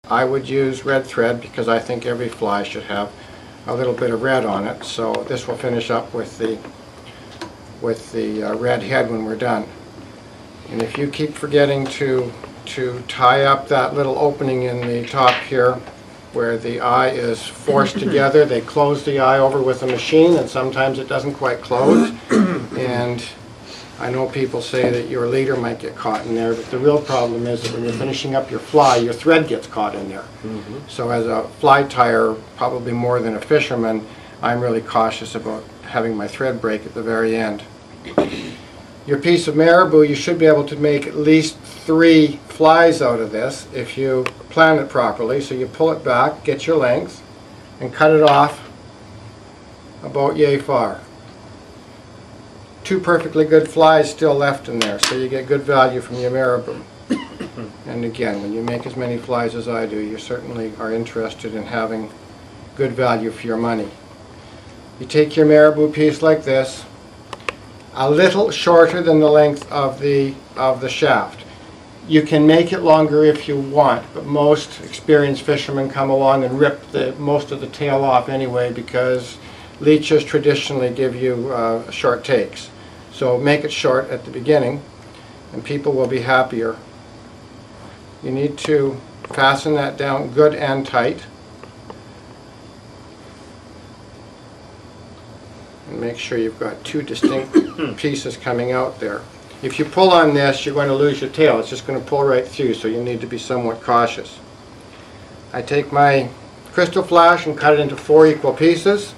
I would use red thread because I think every fly should have a little bit of red on it. So this will finish up with the red head when we're done. And if you keep forgetting to tie up that little opening in the top here where the eye is forced together, they close the eye over with a machine and sometimes it doesn't quite close. And I know people say that your leader might get caught in there, but the real problem is that when you're finishing up your fly, your thread gets caught in there. So as a fly tyer, probably more than a fisherman, I'm really cautious about having my thread break at the very end. Your piece of marabou, you should be able to make at least 3 flies out of this if you plan it properly. So you pull it back, get your length, and cut it off about yay far. 2 perfectly good flies still left in there, so you get good value from your marabou. And again, when you make as many flies as I do, you certainly are interested in having good value for your money. You take your marabou piece like this, a little shorter than the length of the shaft. You can make it longer if you want, but most experienced fishermen come along and rip most of the tail off anyway because leeches traditionally give you short takes. So make it short at the beginning and people will be happier. You need to fasten that down good and tight. And make sure you've got 2 distinct pieces coming out there. If you pull on this, you're going to lose your tail. It's just going to pull right through, so you need to be somewhat cautious. I take my crystal flash and cut it into 4 equal pieces.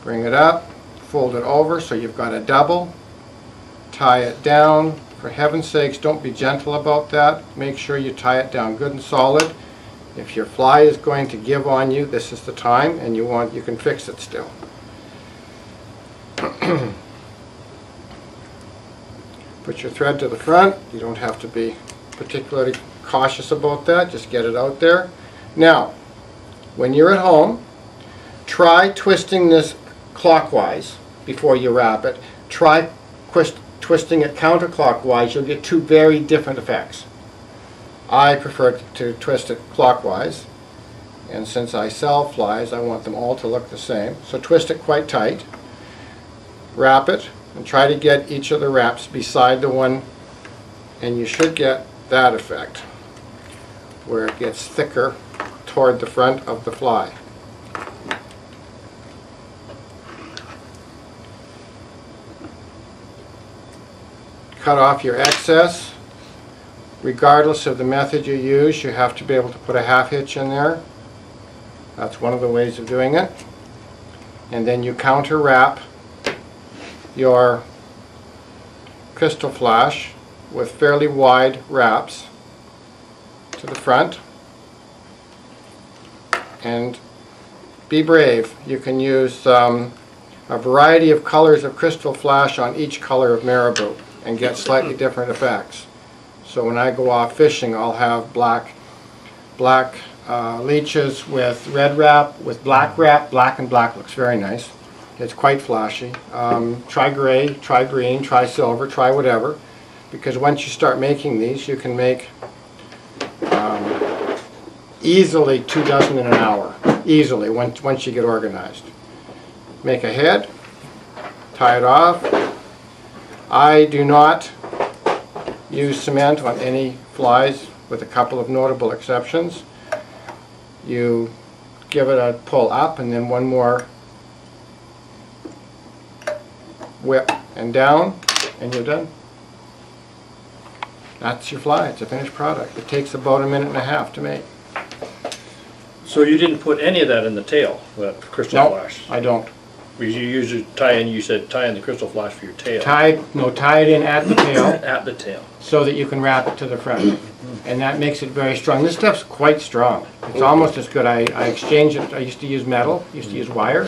Bring it up, fold it over so you've got a double. Tie it down. For heaven's sakes, don't be gentle about that. Make sure you tie it down good and solid. If your fly is going to give on you, this is the time, and you can fix it still. Put your thread to the front. You don't have to be particularly cautious about that. Just get it out there. Now, when you're at home, try twisting this clockwise before you wrap it. Try twisting it counterclockwise. You'll get 2 very different effects. I prefer to twist it clockwise, and since I sell flies, I want them all to look the same. So twist it quite tight, wrap it, and try to get each of the wraps beside the one, and you should get that effect, where it gets thicker toward the front of the fly. Cut off your excess. Regardless of the method you use, you have to be able to put a half hitch in there. That's one of the ways of doing it. And then you counter wrap your crystal flash with fairly wide wraps to the front. And be brave. You can use a variety of colors of crystal flash on each color of marabou and get slightly different effects. So when I go off fishing, I'll have black leeches with red wrap, with black wrap. Black and black looks very nice. It's quite flashy. Try gray, try green, try silver, try whatever. Because once you start making these, you can make easily 2 dozen in an hour. Easily, once you get organized. Make a head, tie it off. I do not use cement on any flies, with a couple of notable exceptions. You give it a pull up and then one more whip and down, and you're done. That's your fly. It's a finished product. It takes about 1.5 minutes to make. So you didn't put any of that in the tail, that crystal flash? No, I don't. Because you usually tie in, you said tie in the crystal flash for your tail. Tie it in at the tail. At the tail. So that you can wrap it to the front. And that makes it very strong. This stuff's quite strong. It's almost as good. I exchanged it. I used to use metal, used to use wire.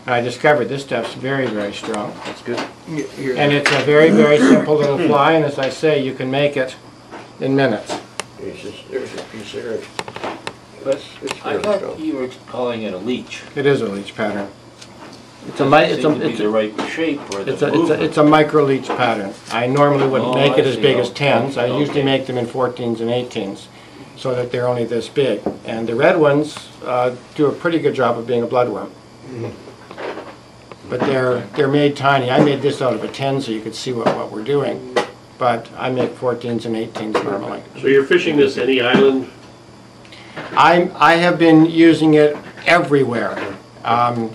And I discovered this stuff's very, very strong. That's good. And it's a very, very simple little fly, and as I say, you can make it in minutes. There's a piece there. But I thought you were calling it a leech. It is a leech pattern. It's a, mi- it's Seem to be a, the right shape or the it's a, movement. it's a micro leech pattern. I normally wouldn't Oh, make it I as see. big as Okay. 10s. I usually Okay. make them in 14s and 18s so that they're only this big. And the red ones do a pretty good job of being a bloodworm. But they're made tiny. I made this out of a 10 so you could see what we're doing. But I make 14s and 18s normally. So you're fishing this any island? I have been using it everywhere.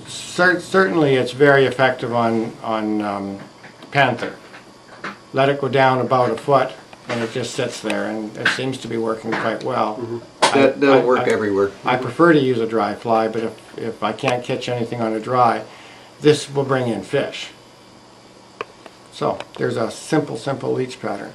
Certainly it's very effective on panther. Let it go down about a foot and it just sits there, and it seems to be working quite well. That'll work everywhere. I prefer to use a dry fly, but if I can't catch anything on a dry, this will bring in fish. So there's a simple leech pattern.